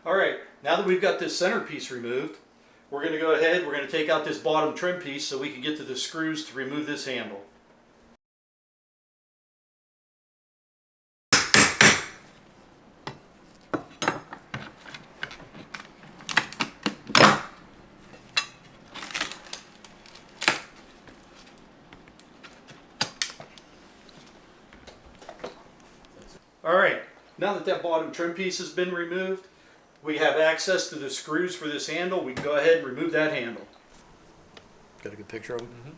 All right, now that we've got this centerpiece removed, we're going to go ahead, we're going to take out this bottom trim piece so we can get to the screws to remove this handle. All right, now that that bottom trim piece has been removed, we have access to the screws for this handle. We can go ahead and remove that handle. Got a good picture of them?